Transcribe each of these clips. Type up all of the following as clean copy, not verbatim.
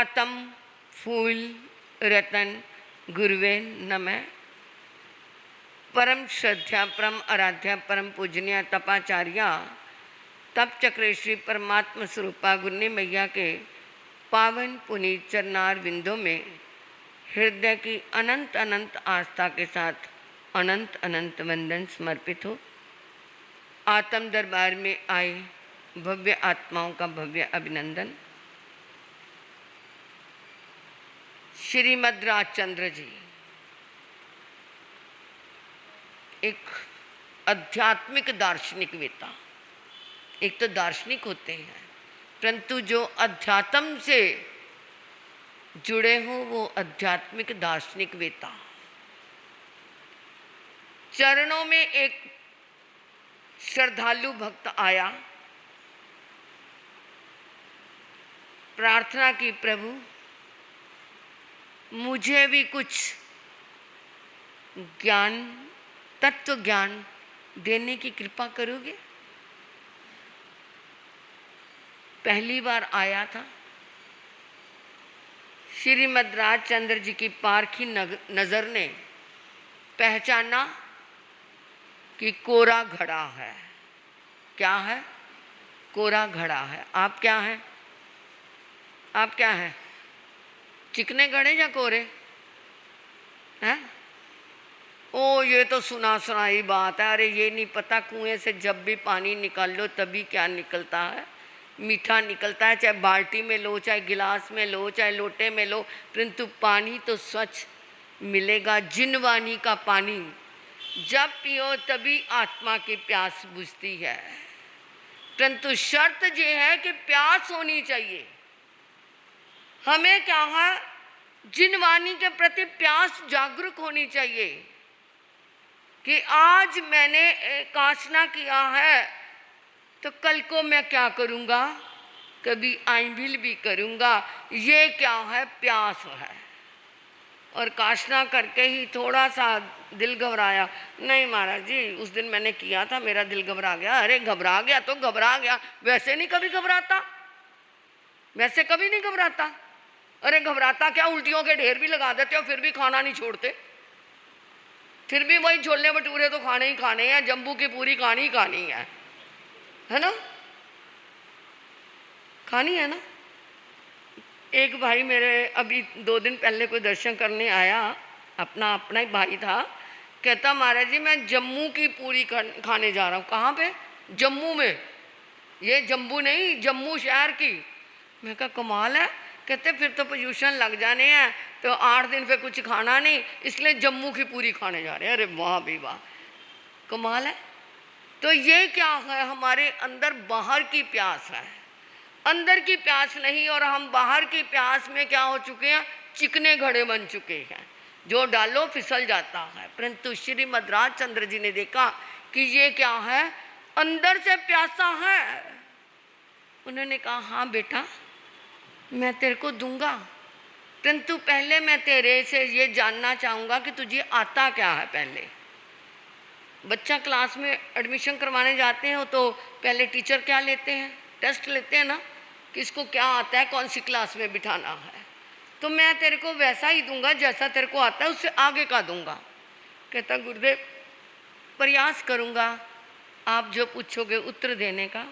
आत्म फूल रतन गुरुवे नमः। परम श्रद्धा परम आराध्या परम पूजनीय तपाचार्या तप चक्र श्री परमात्मा स्वरूपा गुरनी मैया के पावन पुनीत चरणार बिंदों में हृदय की अनंत अनंत आस्था के साथ अनंत अनंत वंदन समर्पित हो। आत्म दरबार में आए भव्य आत्माओं का भव्य अभिनंदन। श्रीमद् राजचंद्र जी एक आध्यात्मिक दार्शनिक वेता। एक तो दार्शनिक होते हैं परंतु जो अध्यात्म से जुड़े हो वो आध्यात्मिक दार्शनिक वेता। चरणों में एक श्रद्धालु भक्त आया, प्रार्थना की, प्रभु मुझे भी कुछ ज्ञान, तत्व ज्ञान देने की कृपा करोगे। पहली बार आया था। श्रीमद् राजचंद्र जी की पारखी नजर ने पहचाना कि कोरा घड़ा है। क्या है? कोरा घड़ा है। आप क्या हैं? आप क्या हैं? चिकने घड़े या कोरे हैं? ओ ये तो सुना सुनाई बात है। अरे ये नहीं पता कुएं से जब भी पानी निकाल लो तभी क्या निकलता है, मीठा निकलता है। चाहे बाल्टी में लो, चाहे गिलास में लो, चाहे लोटे में लो, परंतु पानी तो स्वच्छ मिलेगा। जिनवानी का पानी जब पियो तभी आत्मा की प्यास बुझती है, परंतु शर्त ये है कि प्यास होनी चाहिए। हमें क्या है? जिनवानी के प्रति प्यास जागरूक होनी चाहिए कि आज मैंने काशना किया है तो कल को मैं क्या करूँगा, कभी आइंभिल भी करूँगा। ये क्या है? प्यास है। और काशना करके ही थोड़ा सा दिल घबराया, नहीं महाराज जी उस दिन मैंने किया था, मेरा दिल घबरा गया। अरे घबरा गया तो घबरा गया, वैसे नहीं कभी घबराता, वैसे कभी नहीं घबराता। अरे घबराता क्या, उल्टियों के ढेर भी लगा देते हो फिर भी खाना नहीं छोड़ते, फिर भी वही छोले भटूरे तो खाने ही खाने हैं, जम्बू की पूरी खानी ही खानी है ना? खानी है ना? एक भाई मेरे अभी 2 दिन पहले कोई दर्शन करने आया, अपना ही भाई था। कहता महाराज जी मैं जम्मू की पूरी खाने जा रहा हूँ। कहाँ पे? जम्मू में। ये जम्मू नहीं, जम्मू शहर की। मैं कहा कमाल है। कहते फिर तो पोल्यूशन लग जाने हैं तो 8 दिन पे कुछ खाना नहीं, इसलिए जम्मू की पूरी खाने जा रहे हैं। अरे वाह भी वाह, कमाल है। तो ये क्या है? हमारे अंदर बाहर की प्यास है, अंदर की प्यास नहीं। और हम बाहर की प्यास में क्या हो चुके हैं? चिकने घड़े बन चुके हैं, जो डालो फिसल जाता है। परंतु श्रीमद् राजचंद्र जी ने देखा कि ये क्या है? अंदर से प्यासा है। उन्होंने कहा हाँ बेटा मैं तेरे को दूंगा, परंतु पहले मैं तेरे से ये जानना चाहूँगा कि तुझे आता क्या है। पहले बच्चा क्लास में एडमिशन करवाने जाते हैं तो पहले टीचर क्या लेते हैं? टेस्ट लेते हैं ना कि इसको क्या आता है, कौन सी क्लास में बिठाना है। तो मैं तेरे को वैसा ही दूंगा जैसा तेरे को आता है, उससे आगे का दूंगा। कहता गुरुदेव प्रयास करूँगा आप जो पूछोगे उत्तर देने का।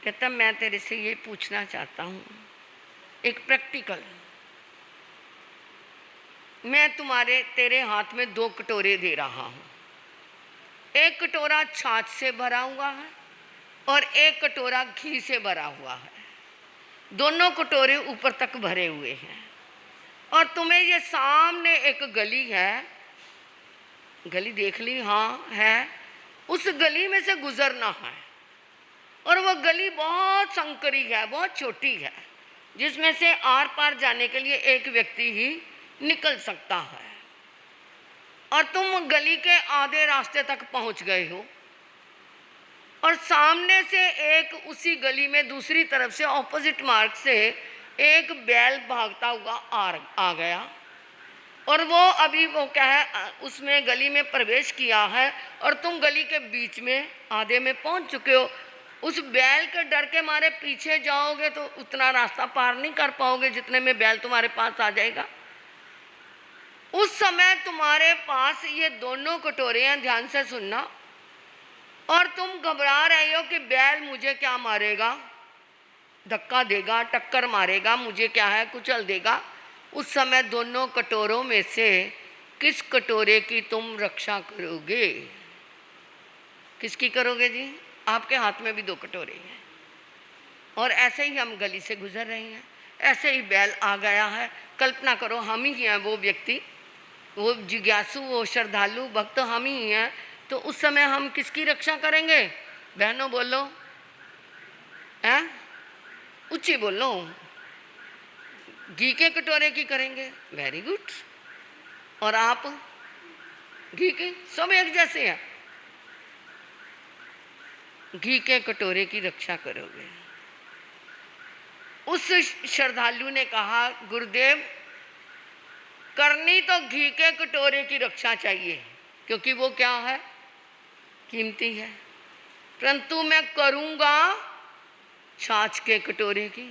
कहता मैं तेरे से ये पूछना चाहता हूँ एक प्रैक्टिकल। मैं तेरे हाथ में 2 कटोरे दे रहा हूँ। एक कटोरा छाछ से भरा हुआ है और एक कटोरा घी से भरा हुआ है। दोनों कटोरे ऊपर तक भरे हुए हैं और तुम्हें ये सामने एक गली है, गली देख ली? हाँ है। उस गली में से गुजरना है और वह गली बहुत संकरी है, बहुत छोटी है, जिसमें से आर पार जाने के लिए एक व्यक्ति ही निकल सकता है। और तुम गली के आधे रास्ते तक पहुंच गए हो और सामने से एक उसी गली में दूसरी तरफ से ऑपोजिट मार्ग से एक बैल भागता हुआ आ गया और वो अभी वो क्या है उसमें गली में प्रवेश किया है और तुम गली के बीच में आधे में पहुंच चुके हो। उस बैल के डर के मारे पीछे जाओगे तो उतना रास्ता पार नहीं कर पाओगे जितने में बैल तुम्हारे पास आ जाएगा। उस समय तुम्हारे पास ये दोनों कटोरे हैं, ध्यान से सुनना, और तुम घबरा रहे हो कि बैल मुझे क्या मारेगा, धक्का देगा, टक्कर मारेगा, मुझे क्या है कुचल देगा। उस समय दोनों कटोरों में से किस कटोरे की तुम रक्षा करोगे? किसकी करोगे जी? आपके हाथ में भी दो कटोरे हैं और ऐसे ही हम गली से गुजर रहे हैं, ऐसे ही बैल आ गया है। कल्पना करो हम ही हैं वो व्यक्ति, वो जिज्ञासु, वो श्रद्धालु भक्त हम ही हैं, तो उस समय हम किसकी रक्षा करेंगे? बहनों बोलो, हैं? ऊंची बोलो। घी के कटोरे की करेंगे। Very good. और आप? घी के, सब एक जैसे हैं, घी के कटोरे की रक्षा करोगे। उस श्रद्धालु ने कहा, गुरुदेव करनी तो घी के कटोरे की रक्षा चाहिए, क्योंकि वो क्या है? कीमती है, परंतु मैं करूँगा छाछ के कटोरे की,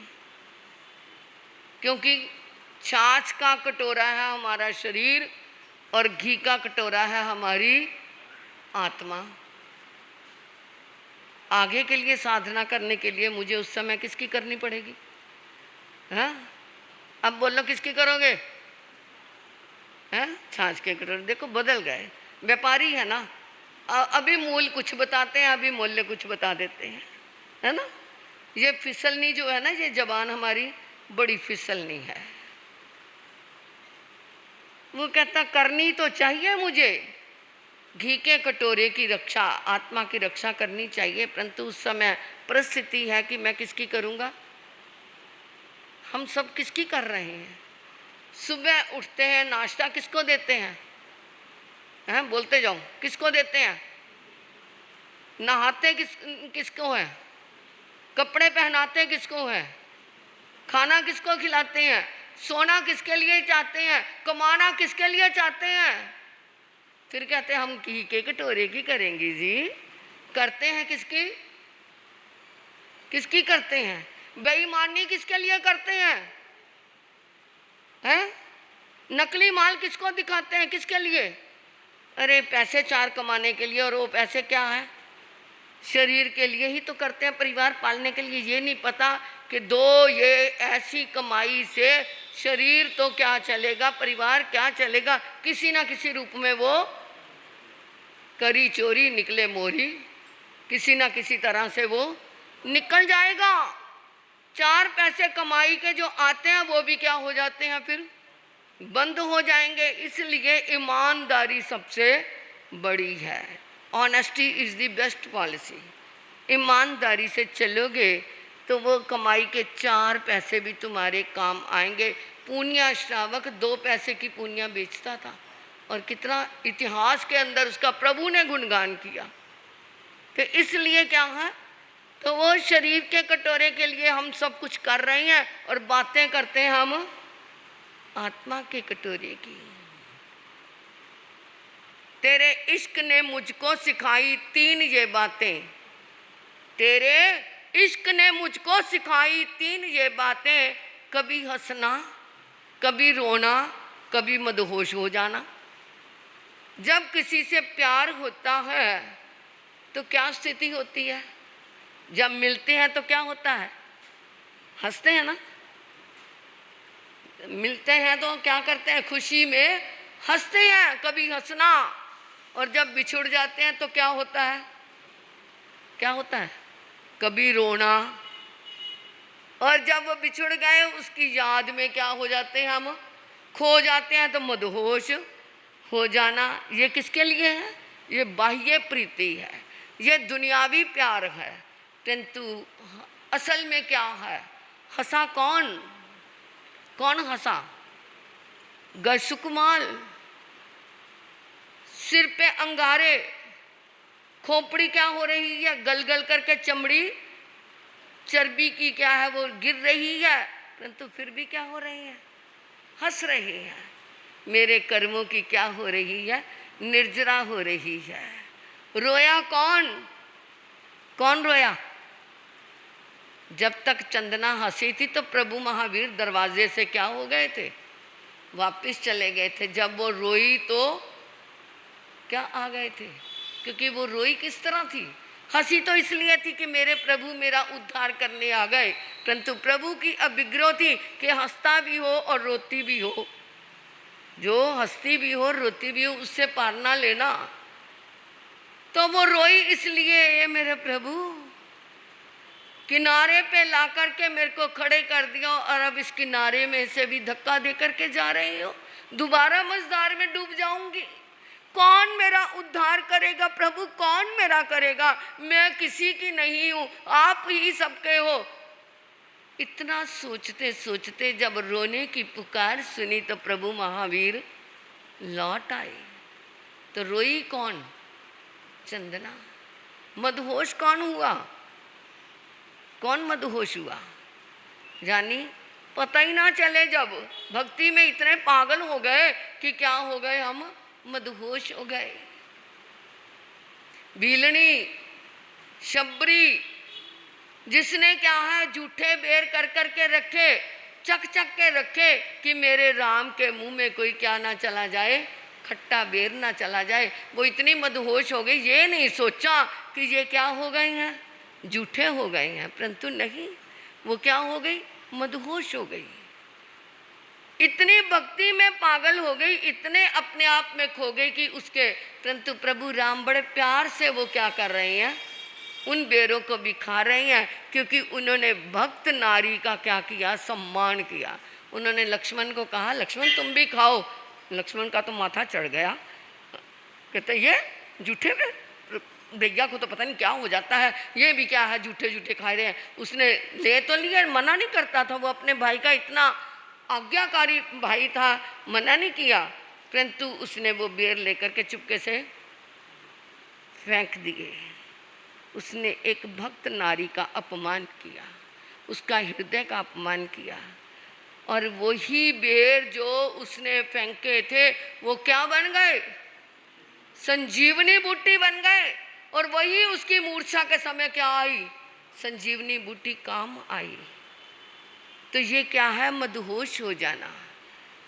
क्योंकि छाछ का कटोरा है हमारा शरीर और घी का कटोरा है हमारी आत्मा। आगे के लिए साधना करने के लिए मुझे उस समय किसकी करनी पड़ेगी? हाँ, अब बोलो किसकी करोगे? हैं? छाछ के कटोरे। देखो बदल गए, व्यापारी है ना, अभी मूल कुछ बताते हैं, अभी मूल्य कुछ बता देते हैं, है ना। ये फिसलनी जो है ना, ये जबान हमारी बड़ी फिसलनी है। वो कहता करनी तो चाहिए मुझे घी के कटोरे की रक्षा, आत्मा की रक्षा करनी चाहिए, परंतु उस समय परिस्थिति है कि मैं किसकी करूँगा? हम सब किसकी कर रहे हैं? सुबह उठते हैं, नाश्ता किसको देते हैं? हैं? बोलते जाओ, किसको देते हैं? नहाते किसको है? कपड़े पहनाते किसको है? खाना किसको खिलाते हैं? सोना किसके लिए चाहते हैं? कमाना किसके लिए चाहते हैं? फिर कहते हैं हम घी के कटोरे की करेंगे जी। करते हैं किसकी? किसकी करते हैं? बेईमानी किसके लिए करते हैं? हैं? नकली माल किसको दिखाते हैं? किसके लिए? अरे पैसे चार कमाने के लिए, और वो पैसे क्या है? शरीर के लिए ही तो करते हैं, परिवार पालने के लिए। ये नहीं पता कि दो ये ऐसी कमाई से शरीर तो क्या चलेगा, परिवार क्या चलेगा, किसी ना किसी रूप में वो करी चोरी निकले मोरी, किसी ना किसी तरह से वो निकल जाएगा। चार पैसे कमाई के जो आते हैं वो भी क्या हो जाते हैं? फिर बंद हो जाएंगे। इसलिए ईमानदारी सबसे बड़ी है। Honesty is the best policy. ईमानदारी से चलोगे तो वो कमाई के चार पैसे भी तुम्हारे काम आएंगे। पूनिया श्रावक 2 पैसे की पूनिया बेचता था और कितना इतिहास के अंदर उसका प्रभु ने गुणगान किया। तो इसलिए क्या है, तो वो शरीर के कटोरे के लिए हम सब कुछ कर रहे हैं और बातें करते हैं हम आत्मा के कटोरे की। तेरे इश्क ने मुझको सिखाई 3 ये बातें, तेरे इश्क ने मुझको सिखाई 3 ये बातें, कभी हंसना, कभी रोना, कभी मदहोश हो जाना। जब किसी से प्यार होता है तो क्या स्थिति होती है? जब मिलते हैं तो क्या होता है? हंसते हैं ना। मिलते हैं तो क्या करते हैं? खुशी में हंसते हैं, कभी हंसना। और जब बिछुड़ जाते हैं तो क्या होता है? क्या होता है? कभी रोना। और जब वो बिछुड़ गए उसकी याद में क्या हो जाते हैं? हम खो जाते हैं, तो मदहोश हो जाना। ये किसके लिए है? ये बाह्य प्रीति है, ये दुनियावी प्यार है। किंतु असल में क्या है? हंसा कौन? कौन हंसा? गसुकमाल, सिर पे अंगारे, खोपड़ी क्या हो रही है? गल गल करके चमड़ी, चर्बी की क्या है वो गिर रही है, परंतु फिर भी क्या हो रही है? हंस रही है। मेरे कर्मों की क्या हो रही है? निर्जरा हो रही है। रोया कौन? कौन रोया? जब तक चंदना हंसी थी तो प्रभु महावीर दरवाजे से क्या हो गए थे, वापस चले गए थे। जब वो रोई तो क्या आ गए थे, क्योंकि वो रोई किस तरह थी, हंसी तो इसलिए थी कि मेरे प्रभु मेरा उद्धार करने आ गए, परंतु प्रभु की अभिग्रह थी कि हंसता भी हो और रोती भी हो, जो हंसती भी हो रोती भी हो उससे पार ना लेना। तो वो रोई इसलिए, ये मेरे प्रभु किनारे पे ला करके मेरे को खड़े कर दिया और अब इस किनारे में से भी धक्का दे करके जा रहे हो, दोबारा मझधार में डूब जाऊंगी, कौन मेरा उद्धार करेगा प्रभु, कौन मेरा करेगा, मैं किसी की नहीं हूं, आप ही सबके हो। इतना सोचते सोचते जब रोने की पुकार सुनी तो प्रभु महावीर लौट आए। तो रोई कौन, चंदना। मदहोश कौन हुआ, कौन मदहोश हुआ, जानी पता ही ना चले। जब भक्ति में इतने पागल हो गए कि क्या हो गए, हम मदहोश हो गए। भीलनी शबरी जिसने क्या है झूठे बेर कर कर के रखे, चक चक के रखे कि मेरे राम के मुंह में कोई क्या ना चला जाए, खट्टा बेर ना चला जाए, वो इतनी मदहोश हो गई, ये नहीं सोचा कि ये क्या हो गए हैं, झूठे हो गए हैं, परंतु नहीं, वो क्या हो गई, मदहोश हो गई। इतनी भक्ति में पागल हो गई, इतने अपने आप में खो गई कि उसके, परंतु प्रभु राम बड़े प्यार से वो क्या कर रहे हैं, उन बेरों को भी खा रहे हैं, क्योंकि उन्होंने भक्त नारी का क्या किया, सम्मान किया। उन्होंने लक्ष्मण को कहा लक्ष्मण तुम भी खाओ, लक्ष्मण का तो माथा चढ़ गया, कहते ये झूठे में, भैया को तो पता नहीं क्या हो जाता है, ये भी क्या है झूठे झूठे खा रहे हैं। उसने ले तो लिया, मना नहीं करता था, वो अपने भाई का इतना आज्ञाकारी भाई था, मना नहीं किया, परंतु उसने वो बेर लेकर के चुपके से फेंक दिए। उसने एक भक्त नारी का अपमान किया, उसका हृदय का अपमान किया, और वही बेर जो उसने फेंके थे वो क्या बन गए, संजीवनी बूटी बन गए। और वही उसकी मूर्छा के समय क्या आई, संजीवनी बूटी काम आई। तो ये क्या है, मदहोश हो जाना।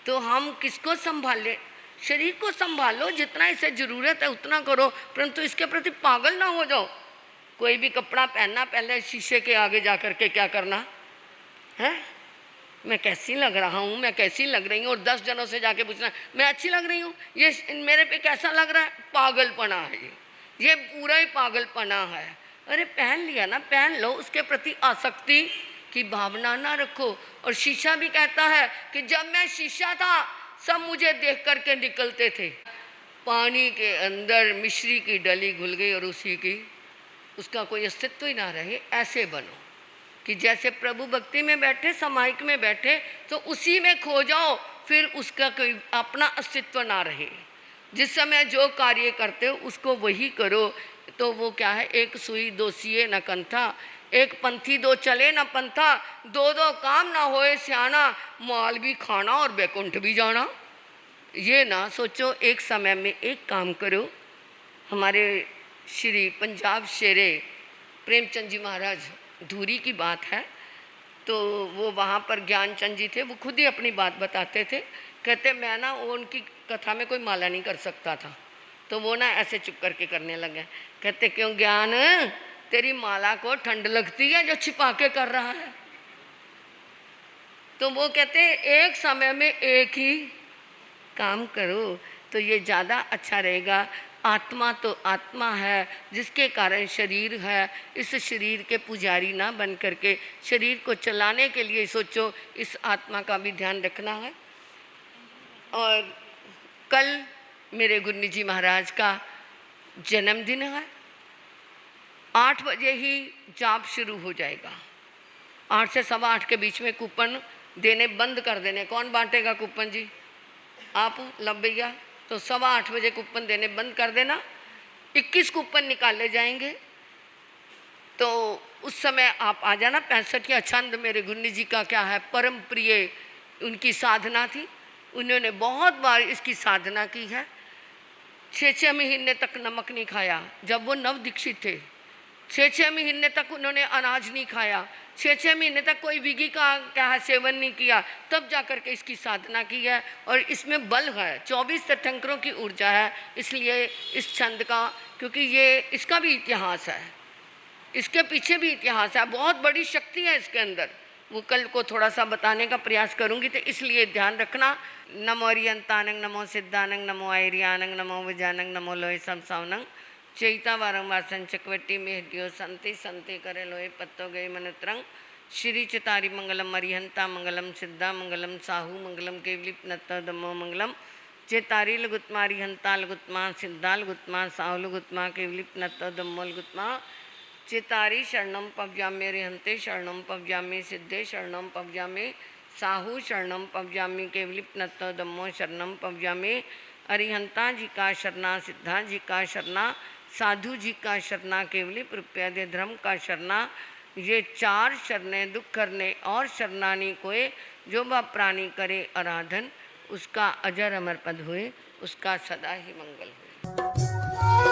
तो हम किसको संभालें, शरीर को संभालो, जितना इसे ज़रूरत है उतना करो, परंतु इसके प्रति पागल ना हो जाओ। कोई भी कपड़ा पहनना, पहले शीशे के आगे जा कर के क्या करना है, मैं कैसी लग रहा हूँ, मैं कैसी लग रही हूँ, और 10 जनों से जाके पूछना मैं अच्छी लग रही हूँ, ये मेरे पे कैसा लग रहा है, पागलपना है ये पूरा ही पागलपना है। अरे पहन लिया ना, पहन लो, उसके प्रति आसक्ति की भावना ना रखो। और शीशा भी कहता है कि जब मैं शीशा था सब मुझे देख करके निकलते थे, पानी के अंदर मिश्री की डली घुल गई और उसका कोई अस्तित्व ही ना रहे। ऐसे बनो कि जैसे प्रभु भक्ति में बैठे, समाहिक में बैठे, तो उसी में खो जाओ, फिर उसका कोई अपना अस्तित्व ना रहे। जिस समय जो कार्य करते हो उसको वही करो। तो वो क्या है, एक सुई दो सिए न कंथा, एक पंथी दो चले न पंथा, दो दो काम ना होए स्याना, माल भी खाना और बैकुंठ भी जाना। ये ना सोचो, एक समय में एक काम करो। हमारे श्री पंजाब शेरे प्रेमचंद जी महाराज धूरी की बात है, तो वो वहाँ पर ज्ञानचंद जी थे, वो खुद ही अपनी बात बताते थे। कहते मैं ना वो उनकी कथा में कोई माला नहीं कर सकता था, तो वो ना ऐसे चुप करके करने लगे। कहते क्यों ज्ञान, तेरी माला को ठंड लगती है जो छिपा के कर रहा है। तो वो कहते एक समय में एक ही काम करो तो ये ज़्यादा अच्छा रहेगा। आत्मा तो आत्मा है, जिसके कारण शरीर है, इस शरीर के पुजारी ना बन करके शरीर को चलाने के लिए सोचो, इस आत्मा का भी ध्यान रखना है। और कल मेरे गुरु जी महाराज का जन्मदिन है, 8 बजे ही जाप शुरू हो जाएगा। 8 से 8:15 के बीच में कूपन देने बंद कर देने। कौन बांटेगा कूपन जी, आप लब भैया, तो 8:15 बजे कूपन देने बंद कर देना। 21 कूपन निकाले जाएंगे, तो उस समय आप आ जाना। 65 छंद मेरे गुरु जी का क्या है, परम प्रिय उनकी साधना थी, उन्होंने बहुत बार इसकी साधना की है। 6 महीने तक नमक नहीं खाया, जब वो नव दीक्षित थे 6 महीने तक उन्होंने अनाज नहीं खाया, 6 महीने तक कोई विगी का क्या है सेवन नहीं किया, तब जाकर के इसकी साधना की है। और इसमें बल है, 24 तीर्थंकरों की ऊर्जा है। इसलिए इस छंद का, क्योंकि ये इसका भी इतिहास है, इसके पीछे भी इतिहास है, बहुत बड़ी शक्ति है इसके अंदर। वो कल को थोड़ा सा बताने का प्रयास करूंगी, तो इसलिए ध्यान रखना। नमो अरियंतानंग, नमो सिद्धानंग, नमो आयरियानंग, नमो विजानंग, नमो लोहे समसावनंग, चैता वारंबार संचकवटी में हड्डियों संति संति करे लोहे पत्तो गए मनुत्रंग, श्री चितारी मंगलम अरिहंता मंगलम सिद्धा मंगलम साहू मंगलम केवलिप नत्त दमो मंगलम, चेतारी लगुत्मा अरिहंता लगुत्मा सिद्धा लगुत्मा साहू लगुत्मा केवलिप नत्त दमो लगुत्मा, चेतारी शरणम पव्यामे अरिहंते शरणम पव्यामे सिद्धे शरणम पव्यामे साहू शरणम पव्यामे केवलिप नत्त दमो शरणम पव्यामे, अरिहंता जी का शरणा, सिद्धा जी का शरणा, साधु जी का शरणा, केवली प्रप्यादे धर्म का शरणा। ये 4 शरणें दुख करने और शरणानी कोय, जो वह प्राणी करे आराधन, उसका अजर अमर पद हुए, उसका सदा ही मंगल हुए।